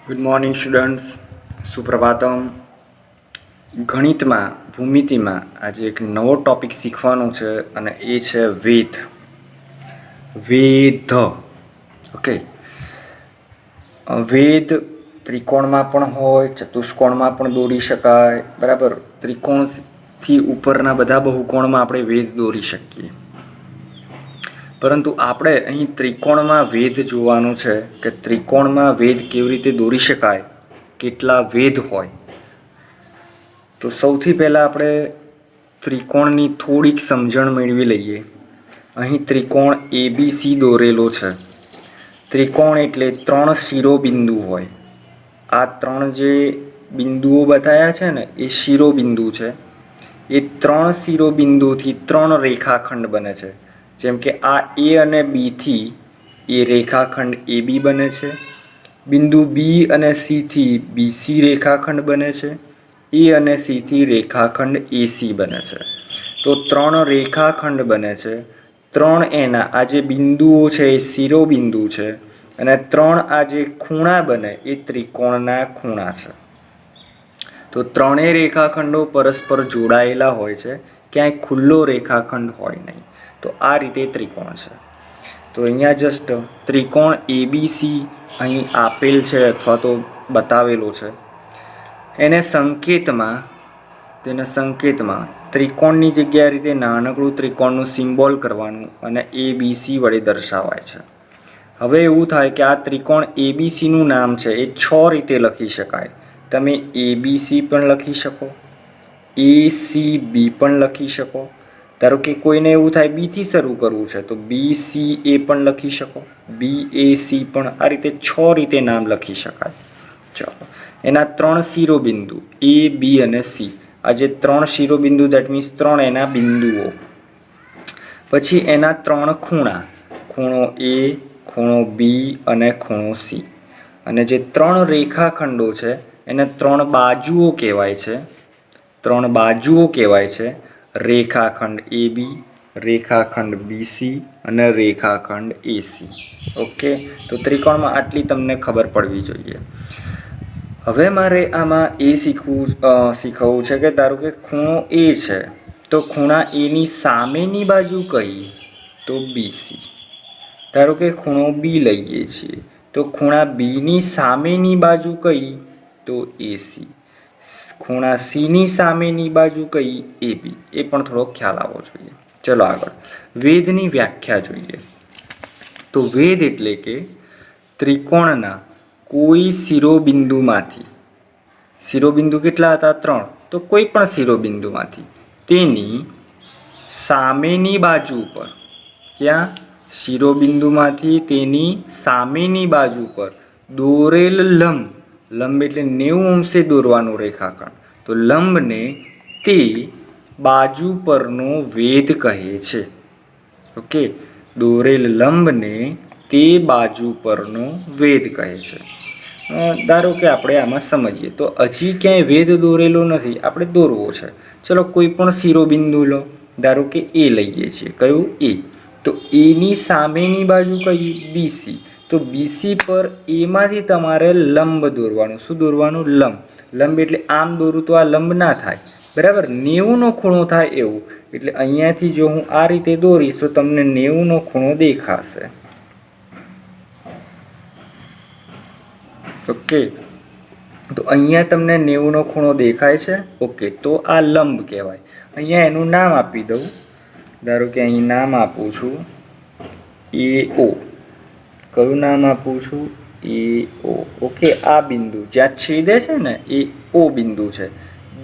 Good morning students, સુપ્રભાતમ. ગણિતમાં ભૂમિતિમાં આજે એક નવો ટોપિક શીખવાનો છે અને એ છે વેધ. ઓકે. વેધ ત્રિકોણમાં પણ હોય, ચતુષ્કોણમાં પણ દોરી શકાય, બરાબર. ત્રિકોણથી ઉપરના બધા બહુકોણમાં આપણે વેધ દોરી શકીએ. પરંતુ આપણે અહીં ત્રિકોણમાં વેધ જોવાનું છે કે ત્રિકોણમાં વેધ કેવી રીતે દોરી શકાય, કેટલા વેધ હોય. તો સૌથી પહેલાં આપણે ત્રિકોણની થોડીક સમજણ મેળવી લઈએ. અહીં ત્રિકોણ ABC દોરેલો છે. ત્રિકોણ એટલે 3 શિરોબિંદુ હોય. આ 3 જે બિંદુઓ બતાવ્યા છે ને એ શિરોબિંદુ છે. એ 3 શિરોબિંદુથી 3 રેખાખંડ બને છે. જેમ કે આ A અને B થી એ રેખાખંડ AB બને છે. બિંદુ B અને C થી BC રેખાખંડ બને છે. A અને C થી રેખાખંડ AC બને છે. તો 3 રેખાખંડ બને છે. 3 એના આ જે બિંદુઓ છે એ શિરોબિંદુ છે અને 3 આ જે ખૂણા બને એ ત્રિકોણના ખૂણા છે. તો ત્રણેય રેખાખંડો પરસ્પર જોડાયેલા હોય છે, ક્યાંય ખુલ્લો રેખાખંડ હોય નહીં. તો આ રીતે ત્રિકોણ છે. તો અહીંયા જસ્ટ ત્રિકોણ ABC અહીં આપેલ છે અથવા તો બતાવેલો છે. તેને સંકેતમાં ત્રિકોણની જગ્યાએ રીતે નાનકડું ત્રિકોણનું સિમ્બોલ કરવાનું અને ABC વડે દર્શાવાય છે. હવે એવું થાય કે આ ત્રિકોણ ABCનું નામ છે એ 6 રીતે લખી શકાય. તમે ABC પણ લખી શકો, ACB પણ લખી શકો. ધારો કે કોઈને એવું થાય B થી શરૂ કરવું છે તો BCA પણ લખી શકો, BAC પણ. આ રીતે 6 રીતે નામ લખી શકાય. ચાલો, એના 3 શિરોબિંદુ A, B અને C. આ જે 3 શિરોબિંદુ દેટ મીન્સ 3 એના બિંદુઓ. પછી એના 3 ખૂણા, ખૂણો A, ખૂણો B અને ખૂણો C. અને જે 3 રેખાખંડો છે એને 3 બાજુઓ કહેવાય છે. 3 બાજુઓ કહેવાય છે. રેખાખંડ AB, રેખાખંડ BC અને રેખાખંડ AC. ઓકે, તો ત્રિકોણમાં આટલી તમને ખબર પડવી જોઈએ. હવે મારે આમાં એ શીખવવું છે કે ધારો કે ખૂણો A છે તો ખૂણા Aની સામેની બાજુ કઈ? તો BC. ધારો કે ખૂણો B લઈએ છીએ તો ખૂણા Bની સામેની બાજુ કઈ? તો AC. ખૂણા Cની સામેની બાજુ કઈ? AB. એ પણ થોડો ખ્યાલ આવવો જોઈએ. ચલો આગળ વેધની વ્યાખ્યા જોઈએ. તો વેધ એટલે કે ત્રિકોણના કોઈ શિરોબિંદુમાંથી, શિરોબિંદુ કેટલા હતા? 3. તો કોઈ પણ શિરોબિંદુમાંથી તેની સામેની બાજુ પર, ક્યાં? શિરોબિંદુમાંથી તેની સામેની બાજુ પર દોરેલ લંબ. લંબ એટલે 90 અંશે દોરવાનું રેખાખંડ. તો લંબને તે બાજુ પરનો વેધ કહે છે. ઓકે, દોરેલ લંબને તે બાજુ પરનો વેધ કહે છે. ધારો કે આપણે આમાં સમજીએ તો હજી ક્યાંય વેધ દોરેલો નથી, આપણે દોરવો છે. ચલો કોઈ પણ શિરોબિંદુ લો. ધારો કે A લઈએ છીએ. કયું? A. તો Aની સામેની બાજુ કઈ? BC. તો BC પર એમાંથી તમારે લંબ દોરવાનું. શું દોરવાનું? લંબ. લંબ એટલે આમ દોરું તો આ લંબ ના થાય, બરાબર. 90નો ખૂણો થાય એવું. એટલે અહીંયાથી જો હું આ રીતે દોરીશ તો તમને 90નો ખૂણો દેખાશે. ઓકે, તો અહીંયા તમને 90નો ખૂણો દેખાય છે. ઓકે, તો આ લંબ કહેવાય. અહીંયા એનું નામ આપી દઉં. ધારો કે અહીં નામ આપું છું AO. કયું નામ આપું છું? AO. ઓકે, આ બિંદુ જ્યાં છેદે છે ને એ O બિંદુ છે.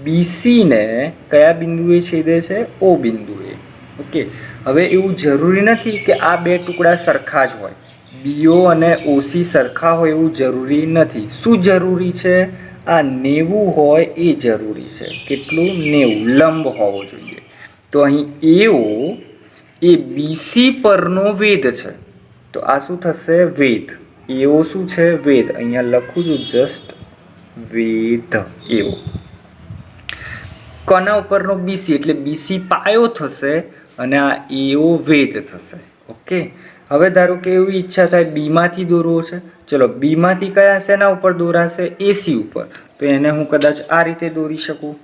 BC ને કયા બિંદુએ છેદે છે? O બિંદુએ. ઓકે, હવે એવું જરૂરી નથી કે આ બે ટુકડા સરખા જ હોય. BO અને OC સરખા હોય એવું જરૂરી નથી. શું જરૂરી છે? આ 90 હોય એ જરૂરી છે. કેટલું? 90. લંબ હોવો જોઈએ. તો અહીં AO એ BC પરનો વેધ છે. તો આ શું થશે? વેધ. AO શું છે? વેધ. અહીંયા લખું છું જસ્ટ વેધ. AO કોના ઉપરનો? BC. એટલે BC પાયો થશે અને આ AO વેધ થશે. ઓકે, હવે ધારો કે એવી ઈચ્છા થાય બીમાંથી દોરવો છે, ચલો બીમાંથી કયા શેના ઉપર દોરાશે? એસી ઉપર. તો એને હું કદાચ આ રીતે દોરી શકું,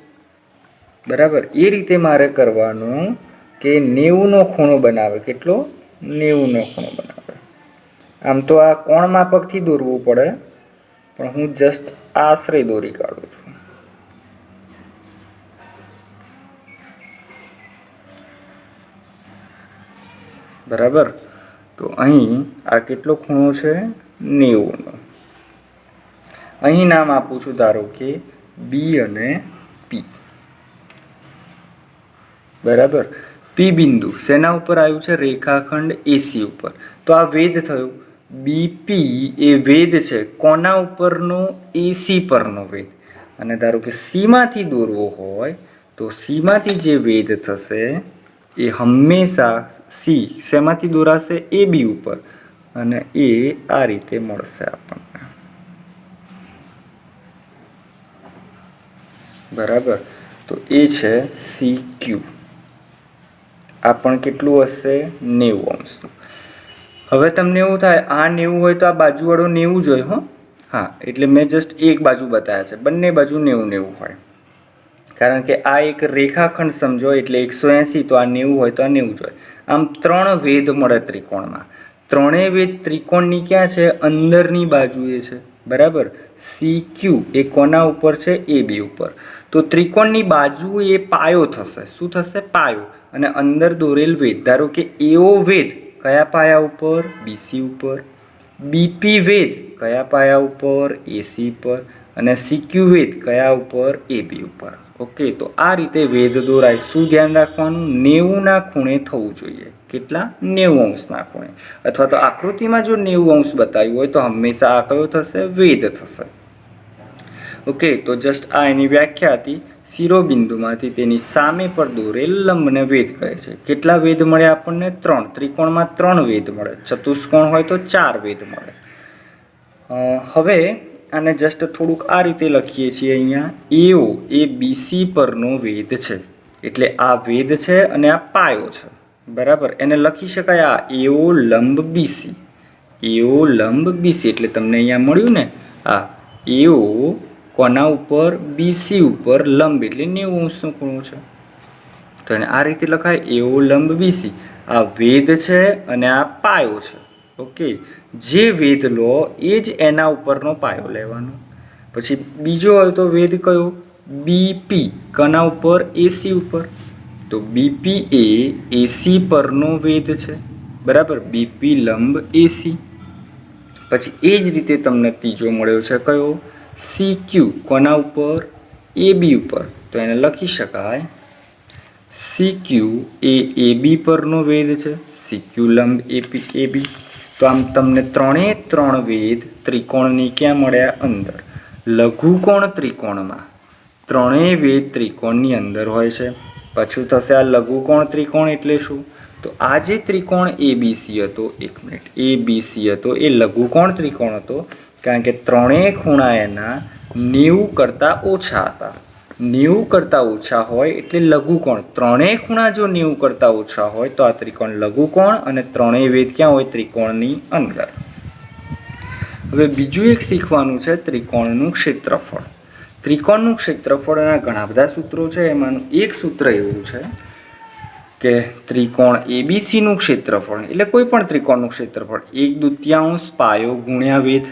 બરાબર. એ રીતે મારે કરવાનું કે 90નો ખૂણો બનાવે. કેટલો? 90નો ખૂણો બનાવે. આમ તો આ કોણ માપકથી દોરવું પડે, પણ હું જસ્ટ આશરે દોરી કાઢું છું. બરાબર. તો અહીં આ કેટલો ખૂણો છે? 90નો. અહીં નામ આપું છું ધારો કે બી અને પી. બરાબર. પી બિંદુ શેના ઉપર આવ્યું છે? રેખાખંડ એસી ઉપર. તો આ વેધ થયું. બીપી એ વેધ છે કોના ઉપરનો? એસી પરનો વેધ. અને ધારો કે સીમાંથી દોરવો હોય તો સીમાંથી જે વેધ થશે એ હંમેશા સી શેમાંથી દોરાશે? એ બી ઉપર. અને એ આ રીતે મળશે આપણને. બરાબર. તો એ છે સી ક્યુ. આ પણ કેટલું હશે? 90 અંશનું. હવે તમને એવું થાય આ 90 હોય તો આ બાજુવાળો 90 જ હોય. હા, એટલે મેં જસ્ટ એક બાજુ બતાવ્યા છે, બંને બાજુ 90 હોય. કારણ કે આ એક રેખાખંડ સમજો, એટલે 180, તો આ 90 હોય તો આ 90 જ હોય. આમ 3 વેધ મળે ત્રિકોણમાં. ત્રણેય વેધ ત્રિકોણની ક્યાં છે? અંદરની બાજુએ છે. બરાબર. સી ક્યુ એ કોના ઉપર છે? એ બી ઉપર. તો ત્રિકોણની બાજુ એ પાયો થશે. શું થશે? પાયો. અને અંદર દોરેલ વેધ, ધારો કે એઓ વેધ કયા પાયા ઉપર? બીસી ઉપર. બીપી વેધ કયા પાયા ઉપર? એસી પર. અને સીક્યુ વેધ કયા ઉપર? એબી ઉપર. ઓકે. તો આ રીતે વેધ દોરાય. શું ધ્યાન રાખવાનું? 90ના ખૂણે થવું જોઈએ. કેટલા? 90 અંશના ખૂણે. અથવા તો આકૃતિમાં જો 90 અંશ બતાવ્યું હોય તો હંમેશા આ કયો થશે? વેધ થશે. ઓકે. તો જસ્ટ આ એની વ્યાખ્યા હતી. શિરોબિંદુમાંથી તેની સામે પર દોરેલ લંબને વેધ કહે છે. કેટલા વેધ મળે આપણને? 3. ત્રિકોણમાં 3 વેધ મળે. ચતુષ્કોણ હોય તો 4 વેધ મળે. હવે આને જસ્ટ થોડુંક આ રીતે લખીએ છીએ. અહીંયા એઓ એ બીસી પરનો વેધ છે. એટલે આ વેધ છે અને આ પાયો છે. બરાબર. એને લખી શકાય આ એઓ લંબ બીસી. એઓ લંબ બીસી એટલે તમને અહીંયા મળ્યું ને આ એઓ કોના ઉપર? બીસી ઉપર લંબ એટલે 90 અંશનો ખૂણો છે. તો એને આ રીતે લખાય એઓ લંબ બીસી. આ વેધ છે અને આ પાયો છે. ઓકે. જે વેધ લો એ જ એના ઉપરનો પાયો લેવાનો. પછી બીજો હોય તો વેધ કયો? બીપી કોના ઉપર? એસી ઉપર. તો બીપી એ એસી પરનો વેધ છે. બરાબર. બીપી લંબ એસી. પછી એ જ રીતે તમને ત્રીજો મળ્યો છે કયો? સી ક્યુ કોના ઉપર? એ બી ઉપર. તો એને લખી શકાય સી ક્યુ એ બી પરનો વેધ છે. સી ક્યુ લંબ એ બી. તો આમ તમને 3 વેધ ત્રિકોણની ક્યાં મળ્યા? અંદર. લઘુકોણ ત્રિકોણમાં 3 વેધ ત્રિકોણની અંદર હોય છે. પછી થશે આ લઘુકોણ ત્રિકોણ એટલે શું? તો આ જે ત્રિકોણ એબીસી હતો, 1 મિનિટ, એબીસી હતો એ લઘુકોણ ત્રિકોણ હતો. કારણ કે 3 ખૂણા એના 90 કરતાં ઓછા હતા. 90 કરતાં ઓછા હોય એટલે લઘુકોણ. 3 ખૂણા જો 90 કરતાં ઓછા હોય તો આ ત્રિકોણ લઘુકોણ. અને 3 વેધ ક્યાં હોય? ત્રિકોણની અંદર. હવે બીજું એક શીખવાનું છે ત્રિકોણનું ક્ષેત્રફળ. ત્રિકોણનું ક્ષેત્રફળના ઘણા બધા સૂત્રો છે. એમાંનું એક સૂત્ર એવું છે કે ત્રિકોણ એબીસીનું ક્ષેત્રફળ એટલે કોઈ પણ ત્રિકોણનું ક્ષેત્રફળ 1/2 પાયો ગુણ્યા વેધ.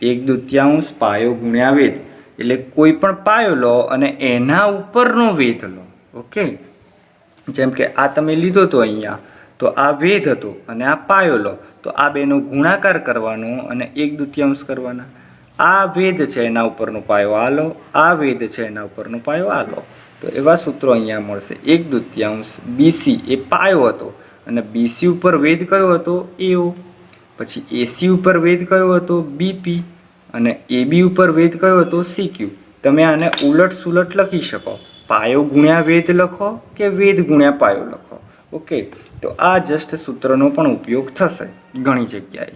1/2 પાયો ગુણ્યા વેધ એટલે કોઈ પણ પાયો લો અને એના ઉપરનો વેધ લો. ઓકે. જેમ કે આ તમે લીધો તો અહીંયા તો આ વેધ હતો અને આ પાયો લો તો આ બેનો ગુણાકાર કરવાનો અને 1/2 કરવાના. આ વેધ છે એના ઉપરનો પાયો આ લો, આ વેધ છે એના ઉપરનો પાયો આ લો. તો એવા સૂત્રો અહીંયા મળશે. 1/2 બીસી એ પાયો હતો અને બીસી ઉપર વેધ કયો હતો? એઓ. પછી એસી ઉપર વેધ કયો હતો? બીપી. અને એબી ઉપર વેધ કયો હતો? સીક્યુ. તમે આને ઉલટ સુલટ લખી શકો. પાયો ગુણ્યા વેધ લખો કે વેધ ગુણ્યા પાયો લખો. ઓકે. તો આ જસ્ટ સૂત્રનો પણ ઉપયોગ થશે ઘણી જગ્યાએ.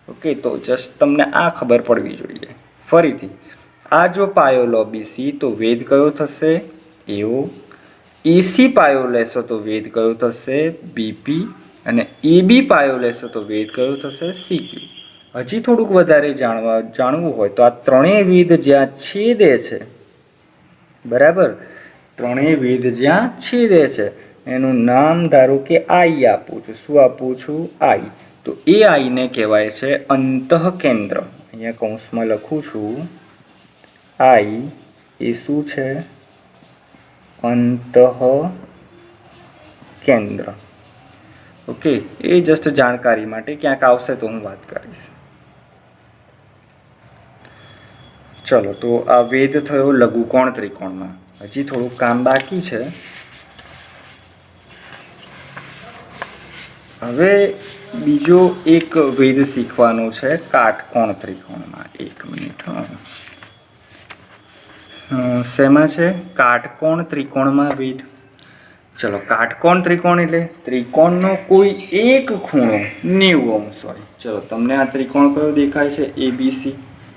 ઓકે. તો જસ્ટ તમને આ ખબર પડવી જોઈએ. ફરીથી આ જો પાયો લો બીસી તો વેધ કયો થશે? એઓ. એસી પાયો લેશો તો વેધ કયો થશે? બીપી. અને એ બી પાયો લેશો તો વેધ કયો થશે CQ. હજી થોડુંક વધારે જાણવું હોય તો આ ત્રણેય વેધ જ્યાં છેદે છે, બરાબર, ત્રણેય વેધ જ્યાં છેદે છે એનું નામ ધારો કે આઈ આપું છું. શું આપું છું? આઈ. તો એ આઈને કહેવાય છે અંતઃકેન્દ્ર. અહીંયા કૌંસમાં લખું છું આઈ એ શું છે? અંતઃકેન્દ્ર. ઓકે, એ જસ્ટ જાણકારી માટે, ક્યાંક આવશે તો હું વાત કરીશ. ચલો, તો આ વેધ થયો લઘુકોણ ત્રિકોણમાં. હજી થોડું કામ બાકી છે. હવે બીજો એક વેધ શીખવાનો છે કાટકોણ ત્રિકોણમાં. 1 મિનિટ. શેમાં છે? કાટકોણ ત્રિકોણમાં વેધ. ચલો, કાટકોણ ત્રિકોણ એટલે ત્રિકોણનો કોઈ એક ખૂણો 90 અંશ હોય. ચલો, તમને આ ત્રિકોણ કયો દેખાય છે? ABC.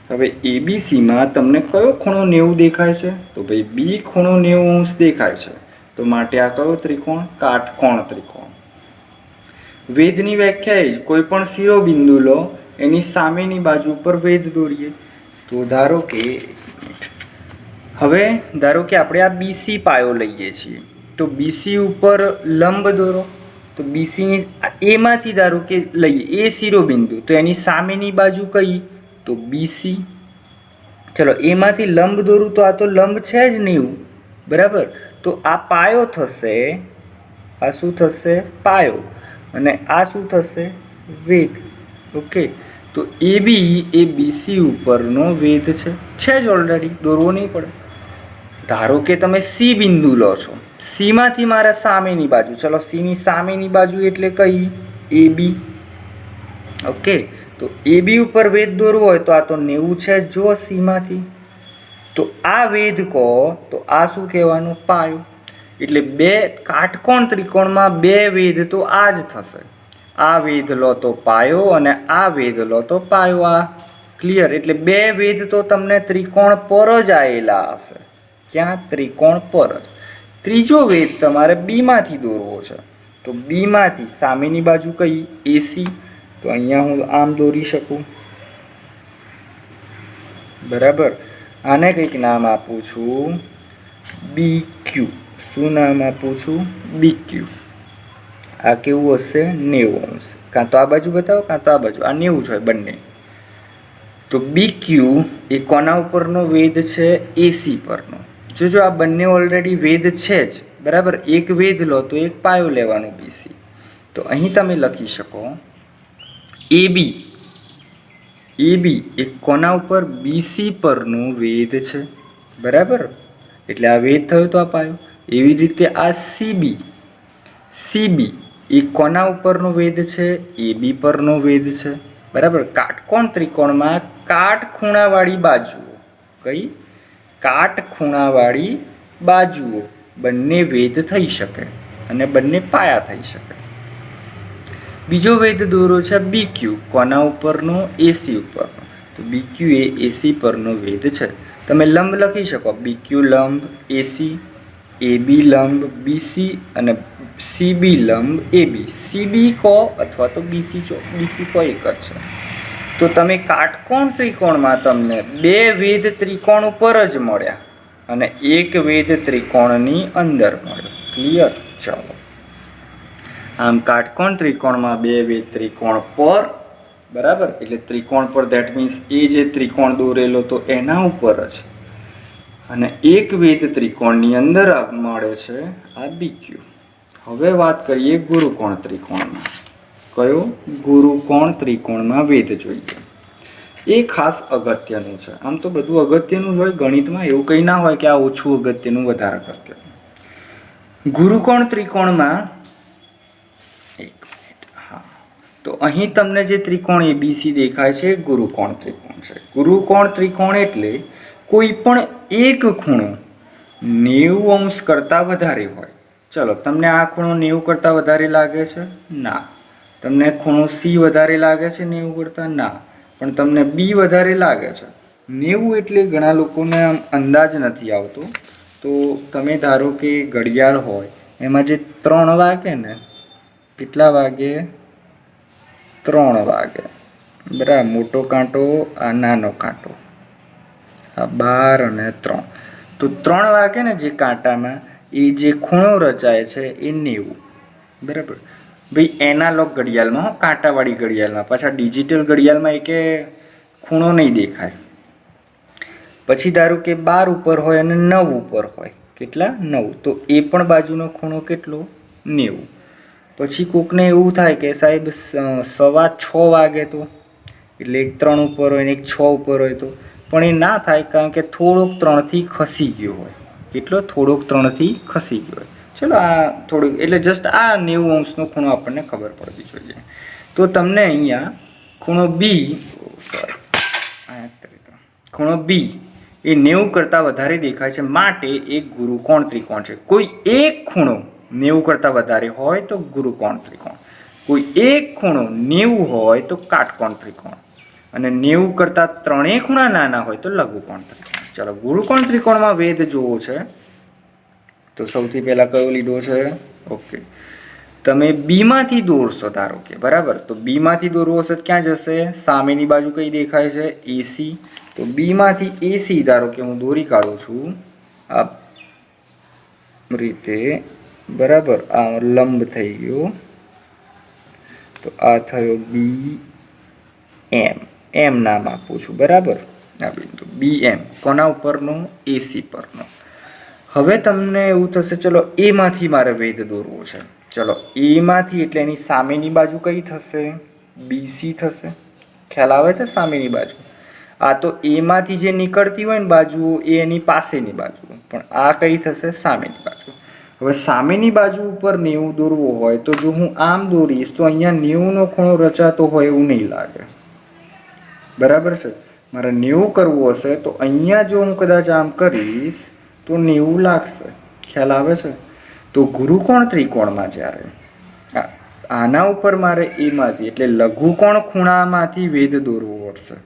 હવે ABCમાં તમને કયો ખૂણો 90 દેખાય છે? તો ભાઈ બી ખૂણો 90 અંશ દેખાય છે. તો માટે આ કયો ત્રિકોણ? કાટકોણ ત્રિકોણ. વેધની વ્યાખ્યા એ કોઈ પણ શિરોબિંદુ લો, એની સામેની બાજુ પર વેધ દોરીએ. તો ધારો કે આપણે આ BC પાયો લઈએ છીએ, તો BC ઉપર લંબ દોરો. તો BCની એમાંથી ધારો કે લઈએ એ શિરોબિંદુ, તો એની સામેની બાજુ કઈ? તો BC. ચલો, એમાંથી લંબ દોરું તો આ તો લંબ છે જ 90, બરાબર. તો આ પાયો થશે. આ શું થશે? પાયો. અને આ શું થશે? વેધ. ઓકે, તો AB એ BC ઉપરનો વેધ છે જ ઓલરેડી, દોરવો નહીં પડે. ધારો કે તમે C બિંદુ લો છો, C માંથી મારા સામેની બાજુ, ચલો C ની સામેની બાજુ એટલે કઈ? AB. ઓકે, તો AB ઉપર વેધ દોરવો હોય તો આ તો 90 છે જો C માંથી. તો આ વેધ કહો તો આ શું કહેવાનું? પાયો. એટલે બે કાટકોણ ત્રિકોણમાં બે વેધ તો આ જ થશે. આ વેધ લો તો પાયો અને આ વેધ લો તો પાયો. આ ક્લિયર? એટલે બે વેધ તો તમને ત્રિકોણ પર જ આવેલા હશે. ક્યાં? ત્રિકોણ પર જ. ત્રીજો વેધ તમારે B માંથી દોરવો છે, તો B માંથી સામેની બાજુ કઈ? AC. તો અહીંયા હું આમ દોરી શકું, બરાબર. આને કંઈક નામ આપું છું BQ. શું નામ આપું છું? BQ. આ કેવું હશે? 90 અંશ. કાં તો આ બાજુ બતાવો, કાં તો આ બાજુ. આ 90 જ હોય બંને. તો BQ એ કોના ઉપરનો વેધ છે? AC પરનો. જો આ બંને ઓલરેડી વેધ છે જ, બરાબર. એક વેધ લો તો એક પાયો લેવાનો BC. તો અહીં તમે લખી શકો AB એ કોના ઉપર? BC પરનો વેધ છે, બરાબર. એટલે આ વેધ થયો તો આ પાયો. એવી રીતે આ CB એ કોના ઉપરનો વેધ છે? AB પરનો વેધ છે, બરાબર. કાટકોણ ત્રિકોણમાં કાટખૂણાવાળી બાજુઓ. કઈ? કાટખૂણાવાળી બાજુઓ બંને વેધ થઈ શકે અને બંને પાયા થઈ શકે. બીજો વેધ દોરો છે BQ. કોના ઉપરનો? AC ઉપરનો. તો BQ એ AC પરનો વેધ છે. તમે લંબ લખી શકો, BQ લંબ AC, AB લંબ BC અને CB લંબ AB. CB કહો અથવા તો BC કહો, એક જ છે. તો તમે કાટકોણ ત્રિકોણમાં તમને બે વેધ ત્રિકોણ ઉપર જ મળ્યા અને એક વેધ ત્રિકોણની અંદર મળ્યો. ક્લિયર? ચાલો, આમ કાટકોણ ત્રિકોણમાં બે વેધ ત્રિકોણ પર, બરાબર. એટલે ત્રિકોણ પર, ધેટ મીન્સ એ જે ત્રિકોણ દોરેલો તો એના ઉપર જ, અને એક વેધ ત્રિકોણની અંદર મળે છે આ BQ. હવે વાત કરીએ ગુરુકોણ ત્રિકોણમાં. કયો? ગુરુકોણ ત્રિકોણમાં વેધ જોઈએ. એ ખાસ અગત્યનું છે. આમ તો બધું અગત્યનું જ હોય ગણિતમાં, એવું કંઈ ના હોય કે આ ઓછું અગત્યનું, વધારે અગત્યનું. ગુરુકોણ ત્રિકોણમાં તો અહીં તમને જે ત્રિકોણ ABC દેખાય છે ગુરુકોણ ત્રિકોણ છે. ગુરુકોણ ત્રિકોણ એટલે કોઈ પણ એક ખૂણો 90 અંશ કરતાં વધારે હોય. ચલો, તમને આ ખૂણો 90 કરતાં વધારે લાગે છે? ના. તમને ખૂણો C વધારે લાગે છે 90 કરતાં? ના. પણ તમને B વધારે લાગે છે 90. એટલે ઘણા લોકોને આમ અંદાજ નથી આવતો. તો તમે ધારો કે ઘડિયાળ હોય, એમાં જે 3 વાગે ને, કેટલા વાગે? 3 વાગે, બરાબર. મોટો કાંટો, આ નાનો કાંટો, આ 12 અને 3. તો 3 વાગે ને જે કાંટામાં એ જે ખૂણો રચાય છે એ 90, બરાબર. ભાઈ એનાલોગ ઘડિયાળમાં, કાંટાવાળી ઘડિયાળમાં, પાછા ડિજિટલ ઘડિયાળમાં એ કે ખૂણો નહીં દેખાય. પછી ધારો કે 12 ઉપર હોય અને 9 ઉપર હોય, કેટલા? 9, તો એ પણ બાજુનો ખૂણો કેટલો? 90. પછી કોકને એવું થાય કે સાહેબ 6:15 વાગે, તો એટલે એક 3 ઉપર હોય ને એક 6 ઉપર હોય, તો પણ એ ના થાય, કારણ કે થોડોક 3થી ખસી ગયો હોય. કેટલો? થોડોક 3થી ખસી ગયો હોય. ચલો આ થોડુંક, એટલે જસ્ટ આ 90 અંશનો ખૂણો આપણને ખબર પડવી જોઈએ. તો તમને અહીંયા ખૂણો બી, ખૂણો બી એ 90 કરતાં વધારે દેખાય છે, માટે એક ગુરુકોણ ત્રિકોણ છે. કોઈ એક ખૂણો 90 કરતાં વધારે હોય તો ગુરુકોણ ત્રિકોણ, કોઈ એક ખૂણો 90 હોય તો કાટકોણ ત્રિકોણ, અને 90 કરતાં ત્રણેય ખૂણા નાના હોય તો લઘુકોણ ત્રિકોણ. ચાલો, ગુરુકોણ ત્રિકોણમાં વેધ જોવો છે તો સૌથી પહેલા કયો લીધો છે? ઓકે, તમે બીમાંથી દોરશો ધારો કે, બરાબર. તો બીમાંથી દોરવો હશે ક્યાં જશે? સામેની બાજુ કઈ દેખાય છે? એસી. તો બીમાંથી એસી ધારો કે હું દોરી કાઢું છું આ રીતે, બરાબર. આ લંબ થઈ ગયો, તો આ થયો બી એમ, એમ નામ આપું છું, બરાબર. આ બિંદુ બી એમ કોના ઉપરનો? એસી પરનો. હવે તમને એવું થશે, ચલો એમાંથી મારે વેધ દોરવો છે. ચલો એમાંથી એટલે એની સામેની બાજુ કઈ થશે? બીસી થશે. ખ્યાલ આવે છે? સામેની બાજુ. આ તો એમાંથી જે નીકળતી હોય ને બાજુ એ એની પાસેની બાજુ, પણ આ કઈ થશે? સામેની બાજુ. હવે સામેની બાજુ ઉપર 90 દોરવો હોય તો જો હું આમ દોરીશ તો અહીંયા 90નો ખૂણો રચાતો હોય એવું નહીં લાગે, બરાબર છે. મારે 90 કરવું હશે તો અહીંયા જો હું કદાચ આમ કરીશ તો 90 લાગશે. ખ્યાલ આવે છે? તો ગુરુકોણ ત્રિકોણમાં જ્યારે આના ઉપર મારે એમાંથી એટલે લઘુકોણ ખૂણામાંથી વેધ દોરવો પડશે,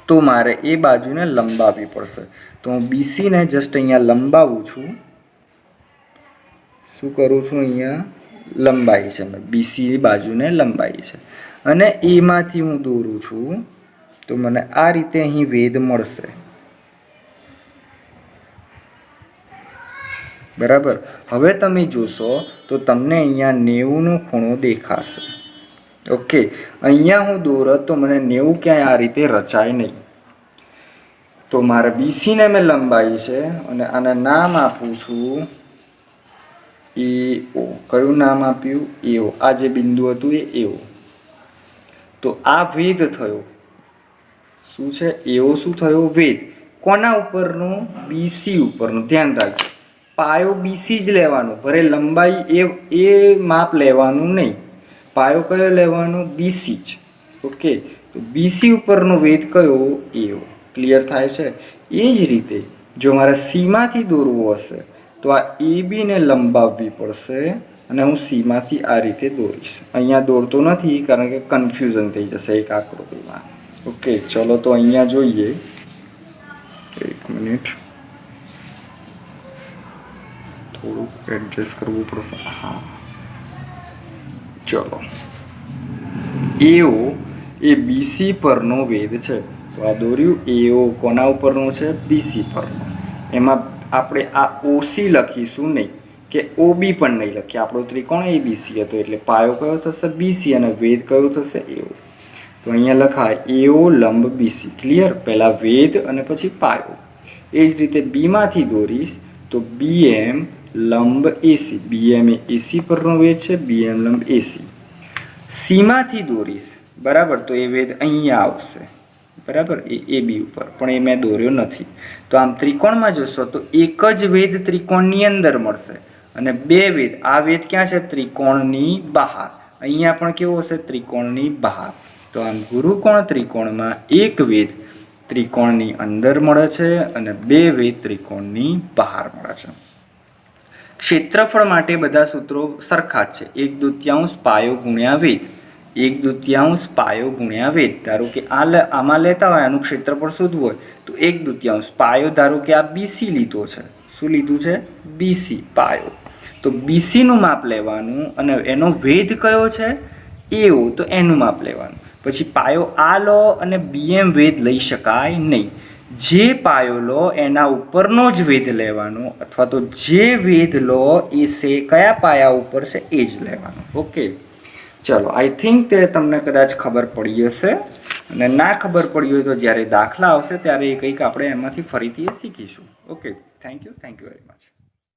તો મારે એ બાજુને લંબાવવી પડશે. તો હું બીસીને જસ્ટ અહીંયા લંબાવું છું. શું કરું છું? અહીંયા લંબાઈ છે, મેં બીસી બાજુને લંબાઈ છે, અને એમાંથી હું દોરું છું તો મને આ રીતે અહીં વેધ મળશે, બરાબર. હવે તમે જોશો તો તમને અહીંયા 90નો ખૂણો દેખાશે. ઓકે, અહીંયા હું દોરત તો મને 90 ક્યાંય આ રીતે રચાય નહીં. તો મારે બીસીને મેં લંબાઈ છે અને આને નામ આપું છું એઓ. કયું નામ આપ્યું? એઓ. આ જે બિંદુ હતું એ એઓ. તો આ વેધ થયો. શું છે? એઓ શું થયો? વેધ. કોના ઉપરનો? બીસી ઉપરનો. ધ્યાન રાખજો, પાયો બીસી જ લેવાનો, ભલે લંબાઈ એ માપ લેવાનું નહીં. પાયો કયો લેવાનો? બીસી જ. ઓકે, તો બીસી ઉપરનો વેધ કયો? એઓ. ક્લિયર થાય છે? એ જ રીતે જો મારે સીમાંથી દોરવું હશે તો આ એ બીને લંબાવવી પડશે, અને હું સીમાંથી આ રીતે દોરીશ. અહીંયા દોરતો નથી કારણ કે કન્ફ્યુઝન થઈ જશે એક આકૃતિમાં. ઓકે, ચલો તો અહીંયા જોઈએ. એક મિનિટ, થોડુંક એડજસ્ટ કરવું પડશે. હા, ચલો. એઓ એ બીસી પરનો વેધ છે. તો આ દોર્યું. એઓ કોના ઉપરનો છે? બીસી પરનો. એમાં આપણે આ ઓસી લખીશું નહીં કે ઓબી પણ નહીં લખીએ. આપણો ત્રિકોણ એબીસી હતો એટલે પાયો કયો થશે? બીસી, અને વેધ કયો થશે? એઓ. તો અહીંયા લખાય એઓ લંબ બીસી. ક્લિયર? પહેલા વેધ અને પછી પાયો. એ જ રીતે બીમાંથી દોરીશ તો બીએમ લંબ એસી. બીએમ એ એસી પરનો વેધ છે, બીએમ લંબ એસી. સીમાંથી દોરીશ, બરાબર, તો એ વેધ અહીંયા આવશે, બરાબર, એ બી ઉપર, પણ એ મેં દોર્યો નથી. તો આમ ત્રિકોણમાં જશો તો એક જ વેધ ત્રિકોણની અંદર મળશે, અને બે વેધ. આ વેધ ક્યાં છે? ત્રિકોણની બહાર. અહીંયા પણ કેવો હશે? ત્રિકોણની બહાર. તો આમ ગુરુકોણ ત્રિકોણમાં એક વેધ ત્રિકોણની અંદર મળે છે અને બે વેધ ત્રિકોણની બહાર મળે છે. ક્ષેત્રફળ માટે બધા સૂત્રો સરખા જ છે. 1/2 પાયો ગુણ્યા વેધ. 1/2 પાયો ગુણ્યા વેધ. ધારો કે આમાં લેતા હોય, આનું ક્ષેત્રફળ શોધવું હોય તો 1/2 પાયો. ધારો કે આ બીસી લીધો છે. શું લીધું છે? બીસી પાયો. તો બીસીનું માપ લેવાનું અને એનો વેધ કયો છે એઓ, તો એનું માપ લેવાનું. પછી પાયો આ લો અને બીએમ વેધ લઈ શકાય નહીં. જે પાયો લો એના ઉપરનો જ વેધ લેવાનો, અથવા તો જે વેધ લો એ કયા પાયા ઉપર છે એ જ લેવાનું. ઓકે, ચલો, આઈ થિંક તે તમને કદાચ ખબર પડી હશે. અને ના ખબર પડી હોય તો જ્યારે દાખલા આવશે ત્યારે એ કંઈક આપણે એમાંથી ફરીથી શીખીશું. Okay, thank you very much.